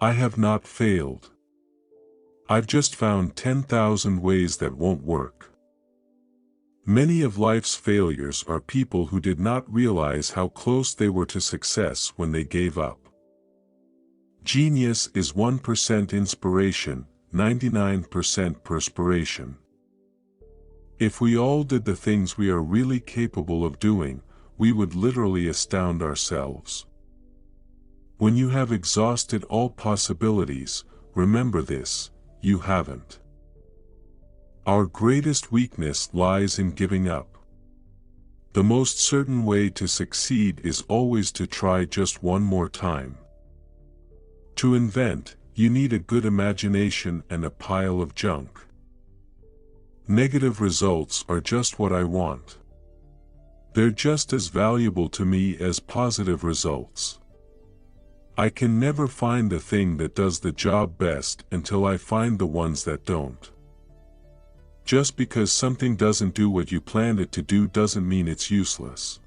I have not failed. I've just found 10,000 ways that won't work. Many of life's failures are people who did not realize how close they were to success when they gave up. Genius is 1% inspiration, 99% perspiration. If we all did the things we are really capable of doing, we would literally astound ourselves. When you have exhausted all possibilities, remember this: you haven't. Our greatest weakness lies in giving up. The most certain way to succeed is always to try just one more time. To invent, you need a good imagination and a pile of junk. Negative results are just what I want. They're just as valuable to me as positive results. I can never find the thing that does the job best until I find the ones that don't. Just because something doesn't do what you planned it to do doesn't mean it's useless.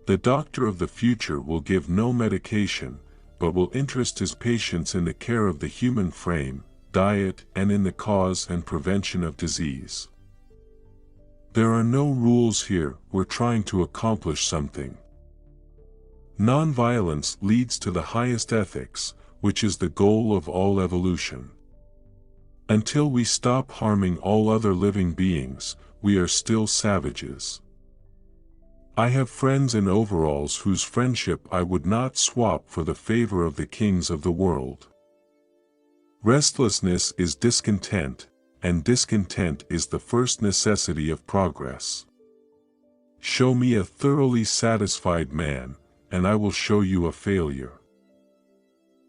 The doctor of the future will give no medication, but will interest his patients in the care of the human frame, diet, and in the cause and prevention of disease. There are no rules here. We're trying to accomplish something. Nonviolence leads to the highest ethics, which is the goal of all evolution. Until we stop harming all other living beings, we are still savages. I have friends in overalls whose friendship I would not swap for the favor of the kings of the world. Restlessness is discontent, and discontent is the first necessity of progress. Show me a thoroughly satisfied man, and I will show you a failure.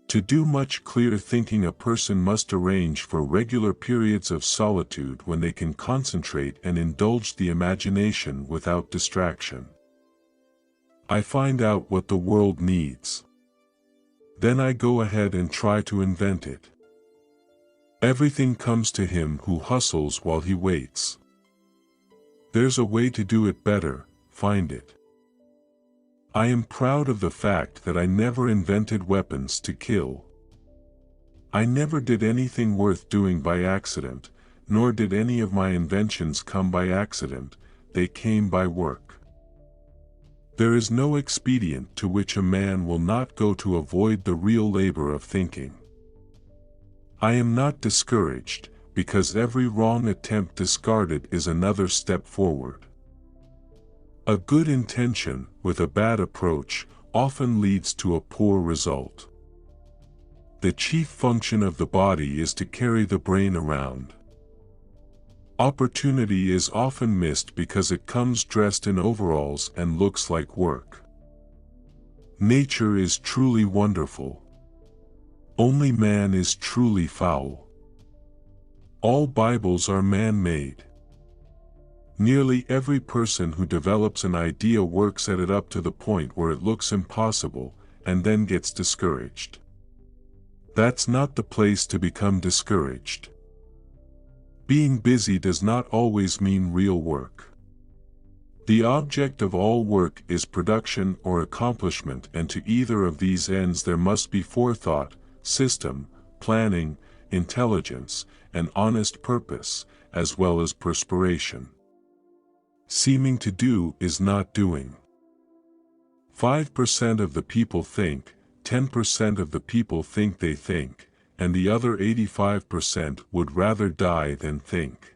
To do much clear thinking, a person must arrange for regular periods of solitude when they can concentrate and indulge the imagination without distraction. I find out what the world needs. Then I go ahead and try to invent it. Everything comes to him who hustles while he waits. There's a way to do it better, find it. I am proud of the fact that I never invented weapons to kill. I never did anything worth doing by accident, nor did any of my inventions come by accident, they came by work. There is no expedient to which a man will not go to avoid the real labor of thinking. I am not discouraged, because every wrong attempt discarded is another step forward. A good intention, with a bad approach, often leads to a poor result. The chief function of the body is to carry the brain around. Opportunity is often missed because it comes dressed in overalls and looks like work. Nature is truly wonderful. Only man is truly foul. All Bibles are man-made. Nearly every person who develops an idea works at it up to the point where it looks impossible, and then gets discouraged. That's not the place to become discouraged. Being busy does not always mean real work. The object of all work is production or accomplishment, and to either of these ends there must be forethought, system, planning, intelligence, and honest purpose, as well as perspiration. Seeming to do is not doing. 5% of the people think, 10% of the people think they think, and the other 85% would rather die than think.